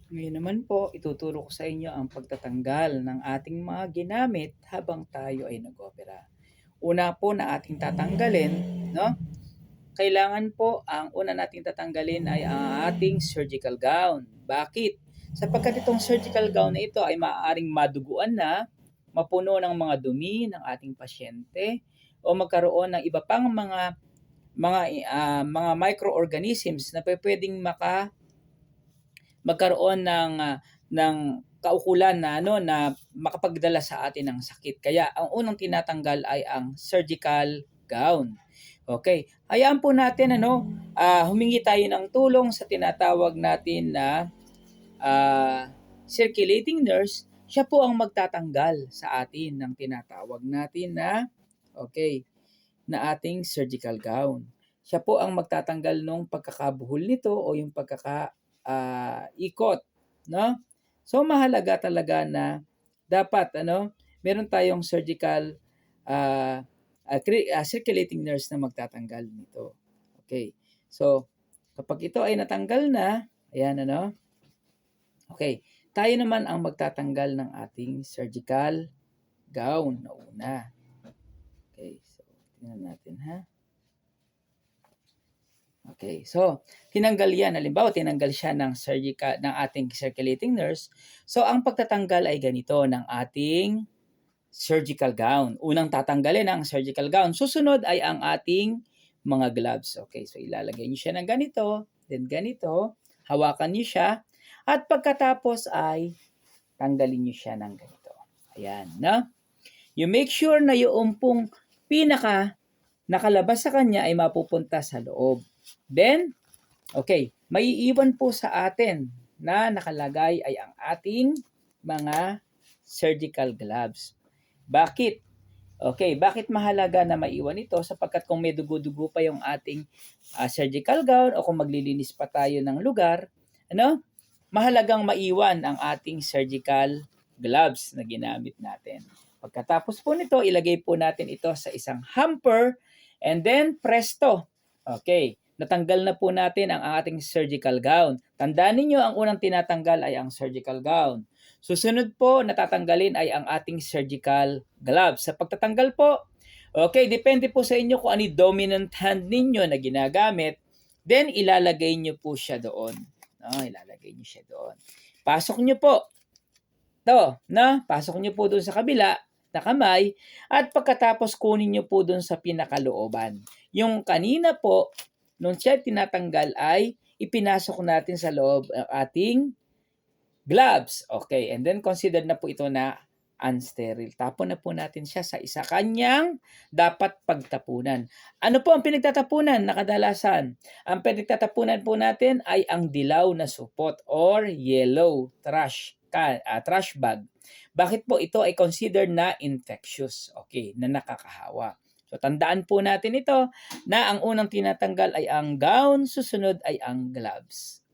Ngayon naman po, ituturo ko sa inyo ang pagtatanggal ng ating mga ginamit habang tayo ay nag-opera. Una po na ating tatanggalin, no? Kailangan po ang una nating tatanggalin ay ang ating surgical gown. Bakit? Sapagkat itong surgical gown na ito ay maaaring maduguan na, mapuno ng mga dumi ng ating pasyente o magkaroon ng iba pang mga microorganisms na pwedeng magkaroon ng kaukulan na na makapagdala sa atin ng sakit. Kaya ang unang tinatanggal ay ang surgical gown. Okay, hayaan po natin humingi tayo ng tulong sa tinatawag natin na circulating nurse. Siya po ang magtatanggal sa atin ng tinatawag natin na okay, na ating surgical gown. Siya po ang magtatanggal nung pagkakabuhol nito o yung ikot, no? So mahalaga talaga na dapat meron tayong surgical circulating nurse na magtatanggal nito. Okay. So kapag ito ay natanggal na, ayan Okay. Tayo naman ang magtatanggal ng ating surgical gown na una. Okay. So tingnan natin ha. Okay, so tinanggal yan. Halimbawa, tinanggal siya ng ating circulating nurse. So ang pagtatanggal ay ganito ng ating surgical gown. Unang tatanggalin ang surgical gown. Susunod ay ang ating mga gloves. Okay, so ilalagay niyo siya ng ganito, then ganito, hawakan niyo siya, at pagkatapos ay tanggalin niyo siya ng ganito. Ayan, no? You make sure na yung pong pinaka nakalabas sa kanya ay mapupunta sa loob. Then, okay, maiiwan po sa atin na nakalagay ay ang ating mga surgical gloves. Bakit? Okay, bakit mahalaga na maiwan ito? Sapagkat kung may dugo-dugo pa yung ating surgical gown o kung maglilinis pa tayo ng lugar, mahalagang maiwan ang ating surgical gloves na ginamit natin. Pagkatapos po nito, ilagay po natin ito sa isang hamper and then presto. Okay, natanggal na po natin ang ating surgical gown. Tandaan niyo ang unang tinatanggal ay ang surgical gown. Susunod po natatanggalin ay ang ating surgical gloves. Sa pagtatanggal po, okay, depende po sa inyo kung ano yung dominant hand ninyo na ginagamit, then ilalagay niyo po siya doon. Ilalagay niyo siya doon. Pasok niyo po. Pasok niyo po doon sa kabila na kamay at pagkatapos kunin niyo po doon sa pinakalooban. Yung kanina po, nung siya tinatanggal ay ipinasok natin sa loob ang ating gloves. Okay, and then consider na po ito na unsterile. Tapon na po natin siya sa isa kanyang dapat pagtapunan. Ano po ang pinagtatapunan na kadalasan? Ang pinagtatapunan po natin ay ang dilaw na supot or yellow trash bag. Bakit po ito ay considered na infectious? Okay, na nakakahawa. So tandaan po natin ito na ang unang tinatanggal ay ang gown, susunod ay ang gloves.